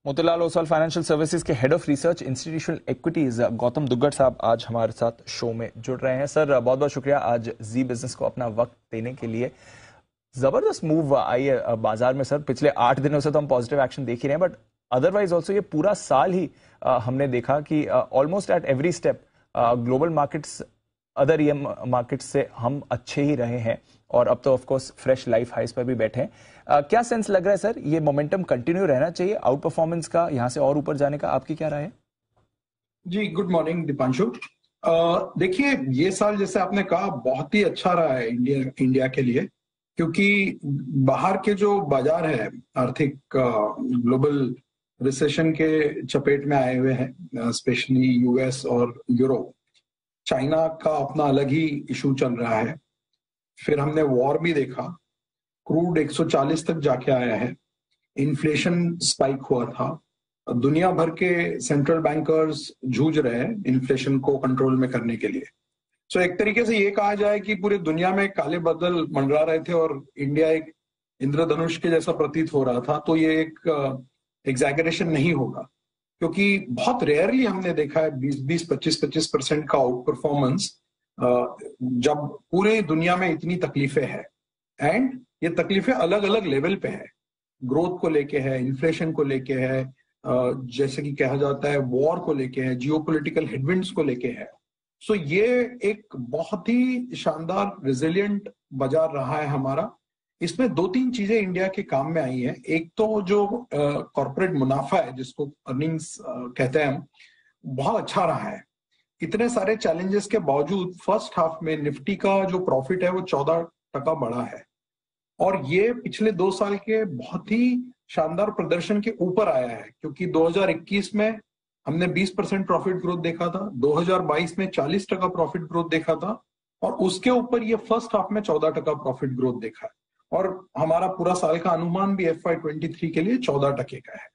Motilal Oswal financial services के head of research institutional equities Gautam Duggar साहब आज हमारे साथ शो में जुड़ रहे हैं। सर बहुत बहुत शुक्रिया आज जी बिजनेस को अपना वक्त देने के लिए। जबरदस्त मूव आई है बाजार में सर, पिछले 8 दिनों से तो हम पॉजिटिव एक्शन देख ही रहे हैं, बट अदरवाइज ऑल्सो ये पूरा साल ही हमने देखा कि almost at every step global markets other EM markets से हम अच्छे ही रहे हैं और अब तो ऑफ कोर्स फ्रेश लाइफ हाइस पर भी बैठे हैं। क्या सेंस लग रहा है सर, ये मोमेंटम कंटिन्यू रहना चाहिए आउट परफॉर्मेंस का, यहां से और ऊपर जाने का आपकी क्या राय है? जी गुड मॉर्निंग दीपांशु। देखिए ये साल जैसे आपने कहा बहुत ही अच्छा रहा है इंडिया के लिए, क्योंकि बाहर के जो बाजार है आर्थिक ग्लोबल रिसेशन के चपेट में आए हुए हैं, स्पेशली यूएस और यूरोप। चाइना का अपना अलग ही इशू चल रहा है। फिर हमने वॉर भी देखा, क्रूड 140 तक जाके आया है, इन्फ्लेशन स्पाइक हुआ था, दुनिया भर के सेंट्रल बैंकर्स जूझ रहे हैं इन्फ्लेशन को कंट्रोल में करने के लिए। सो एक तरीके से ये कहा जाए कि पूरी दुनिया में काले बादल मंडरा रहे थे और इंडिया एक इंद्रधनुष के जैसा प्रतीत हो रहा था। तो ये एक एग्जैगरेशन नहीं होगा, क्योंकि बहुत रेयरली हमने देखा है 20-25% का आउट परफॉर्मेंस जब पूरे दुनिया में इतनी तकलीफें हैं। एंड ये तकलीफें अलग अलग लेवल पे है, ग्रोथ को लेके है, इन्फ्लेशन को लेके है, जैसे कि कहा जाता है वॉर को लेके है, जियोपॉलिटिकल हेडविंड्स को लेके है। सो ये एक बहुत ही शानदार रिजिलियंट बाजार रहा है हमारा। इसमें 2-3 चीजें इंडिया के काम में आई हैं। एक तो जो कॉर्पोरेट मुनाफा है, जिसको अर्निंग्स कहते हैं हम, बहुत अच्छा रहा है। इतने सारे चैलेंजेस के बावजूद फर्स्ट हाफ में निफ्टी का जो प्रॉफिट है वो 14% बढ़ा है और ये पिछले 2 साल के बहुत ही शानदार प्रदर्शन के ऊपर आया है, क्योंकि 2021 में हमने 20% प्रॉफिट ग्रोथ देखा था, 2022 में 40% प्रॉफिट ग्रोथ देखा था और उसके ऊपर ये फर्स्ट हाफ में 14% प्रॉफिट ग्रोथ देखा है और हमारा पूरा साल का अनुमान भी FY23 के लिए 14% का है।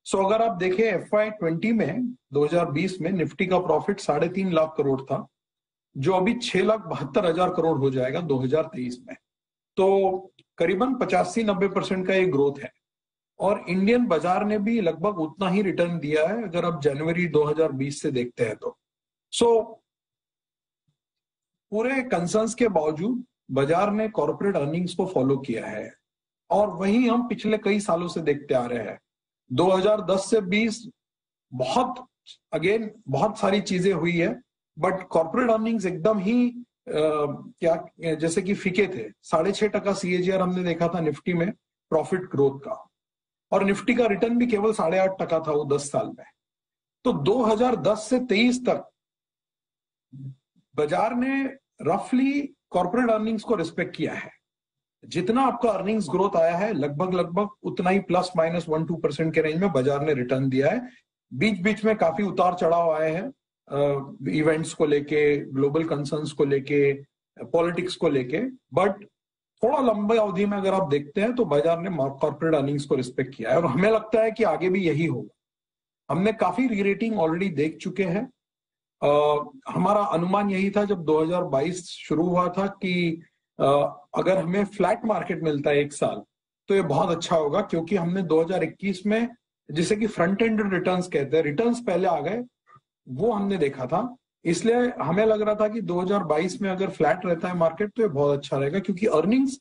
सो अगर आप देखें FY20 में 2020 में निफ्टी का प्रॉफिट 3.5 लाख करोड़ था, जो अभी 6,72,000 करोड़ हो जाएगा 2023 में। तो करीबन 85-90% का ये ग्रोथ है और इंडियन बाजार ने भी लगभग उतना ही रिटर्न दिया है अगर आप जनवरी 2020 से देखते हैं तो। सो पूरे कंसर्न्स के बावजूद बाजार ने कॉर्पोरेट अर्निंग्स को फॉलो किया है और वही हम पिछले कई सालों से देखते आ रहे हैं। 2010 से 20 बहुत सारी चीजें हुई है, बट कॉर्पोरेट अर्निंग्स एकदम ही क्या जैसे कि फीके थे। 6.5% CAGR हमने देखा था निफ्टी में प्रॉफिट ग्रोथ का और निफ्टी का रिटर्न भी केवल 8.5% था वो 10 साल में। तो 2010 से 23 तक बाजार ने रफली कॉर्पोरेट अर्निंग्स को रिस्पेक्ट किया है। जितना आपका अर्निंग्स ग्रोथ आया है लगभग उतना ही ±1-2% के रेंज में बाजार ने रिटर्न दिया है। बीच बीच में काफी उतार चढ़ाव आए हैं, इवेंट्स को लेके, ग्लोबल कंसर्न्स को लेके, पॉलिटिक्स को लेके, बट थोड़ा लंबे अवधि में अगर आप देखते हैं तो बाजार ने कॉर्पोरेट अर्निंग्स को रिस्पेक्ट किया है और हमें लगता है कि आगे भी यही होगा। हमने काफी री-रेटिंग ऑलरेडी देख चुके हैं। हमारा अनुमान यही था जब 2022 शुरू हुआ था कि अगर हमें फ्लैट मार्केट मिलता है एक साल तो ये बहुत अच्छा होगा, क्योंकि हमने 2021 में जिसे कि फ्रंट एंड रिटर्न्स कहते हैं, रिटर्न्स पहले आ गए, वो हमने देखा था। इसलिए हमें लग रहा था कि 2022 में अगर फ्लैट रहता है मार्केट तो ये बहुत अच्छा रहेगा, क्योंकि अर्निंग्स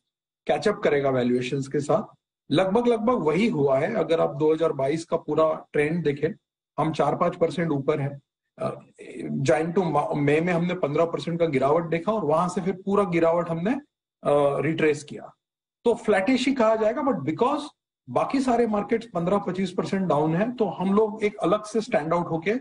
कैचअप करेगा वैल्यूएशंस के साथ। लगभग वही हुआ है। अगर आप 2022 का पूरा ट्रेंड देखें, हम 4-5% ऊपर है। जैन टू मई में हमने 15% का गिरावट देखा और वहां से फिर पूरा गिरावट हमने रिट्रेस किया। तो फ्लैटिश ही कहा जाएगा, बट बिकॉज बाकी सारे मार्केट्स 15-25% डाउन है तो हम लोग एक अलग से स्टैंड आउट होके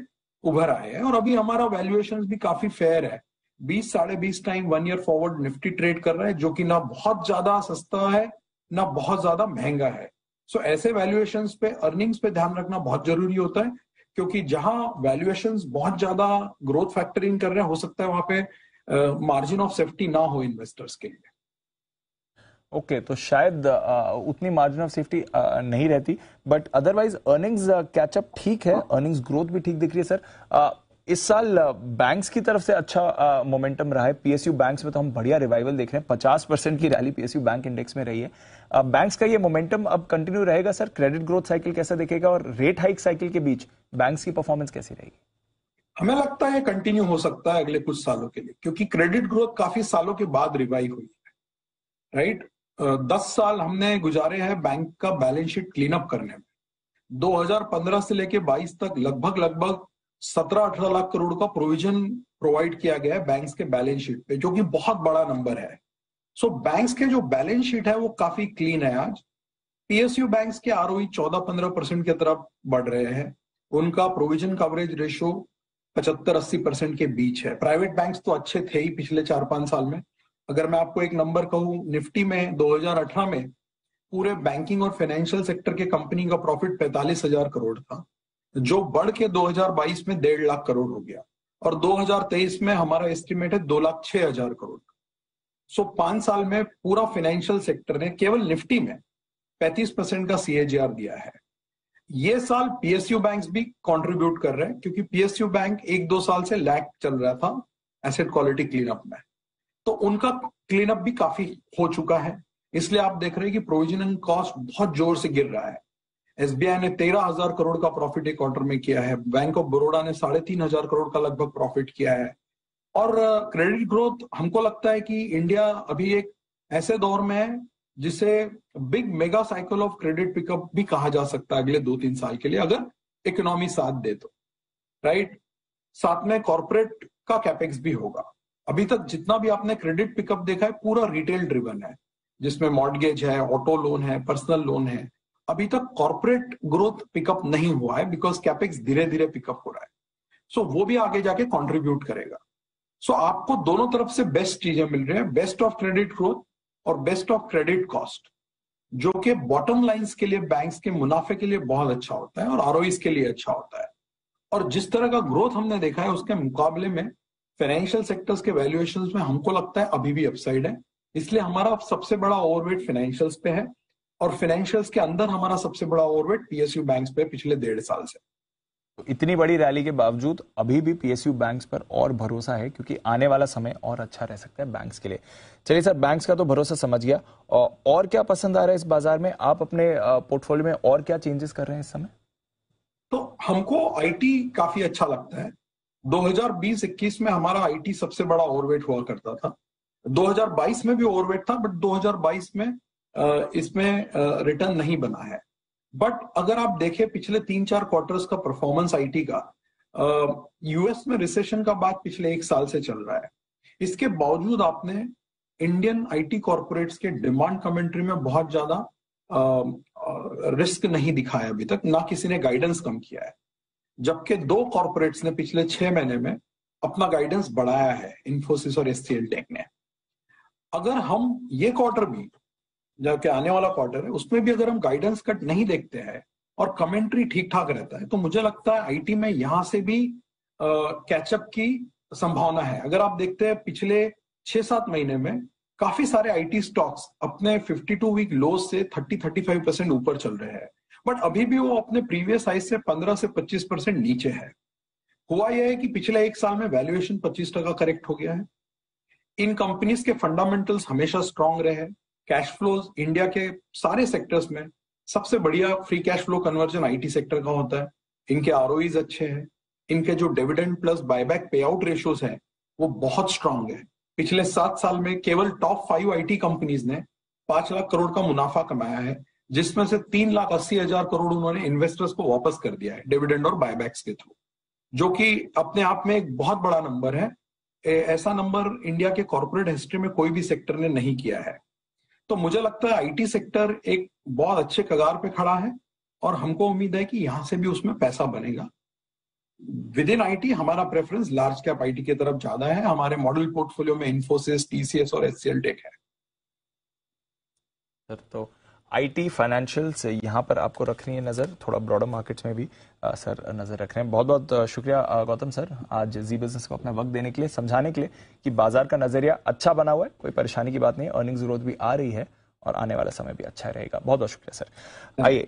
उभर आए हैं और अभी हमारा वैल्यूएशन भी काफी फेयर है। 20-20.5 time 1 year forward Nifty trade कर रहा है, जो कि ना बहुत ज्यादा सस्ता है ना बहुत ज्यादा महंगा है। सो ऐसे वैल्यूएशंस पे, अर्निंग्स पे ध्यान रखना बहुत जरूरी होता है, क्योंकि जहां वैल्यूएशंस बहुत ज्यादा ग्रोथ फैक्टर इन कर रहे हैं, हो सकता है वहां पे मार्जिन ऑफ सेफ्टी ना हो इन्वेस्टर्स के लिए। ओके, तो शायद उतनी मार्जिन ऑफ सेफ्टी नहीं रहती, बट अदरवाइज अर्निंग्स कैचअप ठीक है, अर्निंग्स ग्रोथ भी ठीक दिख रही है सर। इस साल बैंक्स की तरफ से अच्छा मोमेंटम रहा है। पीएसयू बैंक्स में तो हम बढ़िया रिवाइवल देख रहे हैं, 50% की रैली पीएसयू बैंक इंडेक्स में रही है। बैंक्स का ये मोमेंटम अब कंटिन्यू रहेगा सर? क्रेडिट ग्रोथ साइकिल कैसा दिखेगा और रेट हाइक साइकिल के बीच बैंक्स की परफॉर्मेंस कैसी रहेगी? हमें लगता है कंटिन्यू हो सकता है अगले कुछ सालों के लिए, क्योंकि क्रेडिट ग्रोथ काफी सालों के बाद रिवाइव हुई है। राइट, 10 साल हमने गुजारे हैं बैंक का बैलेंस शीट क्लीन अप करने में। 2015 से लेके 22 तक लगभग 17-18 लाख करोड़ का प्रोविजन प्रोवाइड किया गया है बैंक्स के बैलेंस शीट पे, जो कि बहुत बड़ा नंबर है। सो बैंक्स के जो बैलेंस शीट है वो काफी क्लीन है आज। पीएसयू बैंक्स के आरओई 14-15% की तरफ बढ़ रहे हैं। उनका प्रोविजन कवरेज रेशियो 75-80% के बीच है। प्राइवेट बैंक्स तो अच्छे थे ही पिछले 4-5 साल में। अगर मैं आपको एक नंबर कहूं, निफ्टी में 2018 में पूरे बैंकिंग और फाइनेंशियल सेक्टर के कंपनी का प्रॉफिट 45,000 करोड़ था, जो बढ़ के 2022 में 1.5 लाख करोड़ हो गया, और 2023 में हमारा एस्टिमेट है 2,06,000 करोड़। सो 5 साल में पूरा फाइनेंशियल सेक्टर ने केवल निफ्टी में 35% का सीएजीआर दिया है। ये साल पीएसयू बैंक्स भी कंट्रीब्यूट कर रहे हैं, क्योंकि पीएसयू बैंक 1-2 साल से लैग चल रहा था एसेट क्वालिटी क्लीनअप में, तो उनका क्लीनअप भी काफी हो चुका है। इसलिए आप देख रहे हैं कि प्रोविजनिंग कॉस्ट बहुत जोर से गिर रहा है। एसबीआई ने 13,000 करोड़ का प्रॉफिट एक क्वार्टर में किया है। बैंक ऑफ बड़ौदा ने 3,500 करोड़ का लगभग प्रॉफिट किया है। और क्रेडिट ग्रोथ, हमको लगता है कि इंडिया अभी एक ऐसे दौर में है जिसे big mega cycle of credit pickup भी कहा जा सकता है अगले 2-3 साल के लिए, अगर इकोनॉमी साथ दे तो। राइट, साथ में कॉर्पोरेट का कैपेक्स भी होगा। अभी तक जितना भी आपने क्रेडिट पिकअप देखा है पूरा रिटेल ड्रिवन है, जिसमें मॉर्गेज है, ऑटो लोन है, पर्सनल लोन है। अभी तक कॉर्पोरेट ग्रोथ पिकअप नहीं हुआ है, बिकॉज कैपेक्स धीरे धीरे पिकअप हो रहा है। सो वो भी आगे जाके कंट्रीब्यूट करेगा। सो आपको दोनों तरफ से बेस्ट चीजें मिल रही है, बेस्ट ऑफ क्रेडिट ग्रोथ और बेस्ट ऑफ क्रेडिट कॉस्ट, जो कि बॉटम लाइंस के लिए, बैंक्स के मुनाफे के लिए बहुत अच्छा होता है और आरओईज के लिए अच्छा होता है। और जिस तरह का ग्रोथ हमने देखा है उसके मुकाबले में फाइनेंशियल सेक्टर्स के वैल्यूएशंस में हमको लगता है अभी भी अपसाइड है। इसलिए हमारा सबसे बड़ा ओवरवेट फाइनेंशियल्स पे है, और फाइनेंशियल्स के अंदर हमारा सबसे बड़ा ओवरवेट पीएसयू बैंक्स पे पिछले 1.5 साल से। इतनी बड़ी रैली के बावजूद अभी भी पीएसयू बैंक्स पर और भरोसा है, क्योंकि आने वाला समय और अच्छा रह सकता है बैंक्स के लिए। चलिए सर, बैंक्स का तो भरोसा समझ गया, और क्या पसंद आ रहा है इस बाजार में? आप अपने पोर्टफोलियो में और क्या चेंजेस कर रहे हैं इस समय? तो हमको आईटी काफी अच्छा लगता है। 2020-21 में हमारा आईटी सबसे बड़ा ओवरवेट हुआ करता था। 2022 में भी ओवरवेट था, बट 2022 में इसमें रिटर्न नहीं बना है। बट अगर आप देखें पिछले 3-4 क्वार्टर्स का परफॉर्मेंस आईटी का, यूएस में रिसेशन का बाद पिछले 1 साल से चल रहा है। इसके बावजूद आपने इंडियन आईटी कॉर्पोरेट्स के डिमांड कमेंट्री में बहुत ज्यादा रिस्क नहीं दिखाया अभी तक, ना किसी ने गाइडेंस कम किया है। जबकि 2 कॉर्पोरेट्स ने पिछले 6 महीने में अपना गाइडेंस बढ़ाया है, इन्फोसिस और एचसीएल टेक ने। अगर हम ये क्वार्टर भी, जबकि आने वाला क्वार्टर है, उसमें भी अगर हम गाइडेंस कट नहीं देखते हैं और कमेंट्री ठीक ठाक रहता है, तो मुझे लगता है आईटी में यहां से भी कैचअप की संभावना है। अगर आप देखते हैं पिछले 6-7 महीने में काफी सारे आईटी स्टॉक्स अपने 52 वीक लोज से 30-35% ऊपर चल रहे हैं, बट अभी भी वो अपने प्रीवियस हाई से 15 से 25% नीचे है। हुआ यह है कि पिछले 1 साल में वैल्यूएशन 25% करेक्ट हो गया है। इन कंपनीज के फंडामेंटल्स हमेशा स्ट्रांग रहे हैं। कैश फ्लोज इंडिया के सारे सेक्टर्स में सबसे बढ़िया free cash flow conversion IT sector का होता है। इनके आरओईज अच्छे हैं। इनके जो डिविडेंड प्लस बायबैक पे आउट रेशियोज है वो बहुत स्ट्रांग है। पिछले 7 साल में केवल टॉप 5 आईटी कंपनीज ने 5 लाख करोड़ का मुनाफा कमाया है, जिसमें से 3,80,000 करोड़ उन्होंने इन्वेस्टर्स को वापस कर दिया है डिविडेंड और बायबैक्स के थ्रू, जो कि अपने आप में एक बहुत बड़ा नंबर है। ऐसा नंबर इंडिया के कॉर्पोरेट हिस्ट्री में कोई भी सेक्टर ने नहीं किया है। तो मुझे लगता है आईटी सेक्टर एक बहुत अच्छे कगार पे खड़ा है, और हमको उम्मीद है कि यहां से भी उसमें पैसा बनेगा। विद इन आईटी हमारा प्रेफरेंस लार्ज कैप आईटी की तरफ ज्यादा है। हमारे मॉडल पोर्टफोलियो में इन्फोसिस, टीसीएस और एचसीएल टेक है। सर, तो आईटी फाइनेंशियल्स यहाँ पर आपको रखनी है नजर, थोड़ा ब्रॉडर मार्केट्स में भी सर नजर रख रहे हैं। बहुत बहुत शुक्रिया गौतम सर, आज जी बिजनेस को अपना वक्त देने के लिए, समझाने के लिए कि बाजार का नजरिया अच्छा बना हुआ है, कोई परेशानी की बात नहीं, अर्निंग्स ग्रोथ भी आ रही है और आने वाला समय भी अच्छा रहेगा। बहुत बहुत शुक्रिया सर। आइए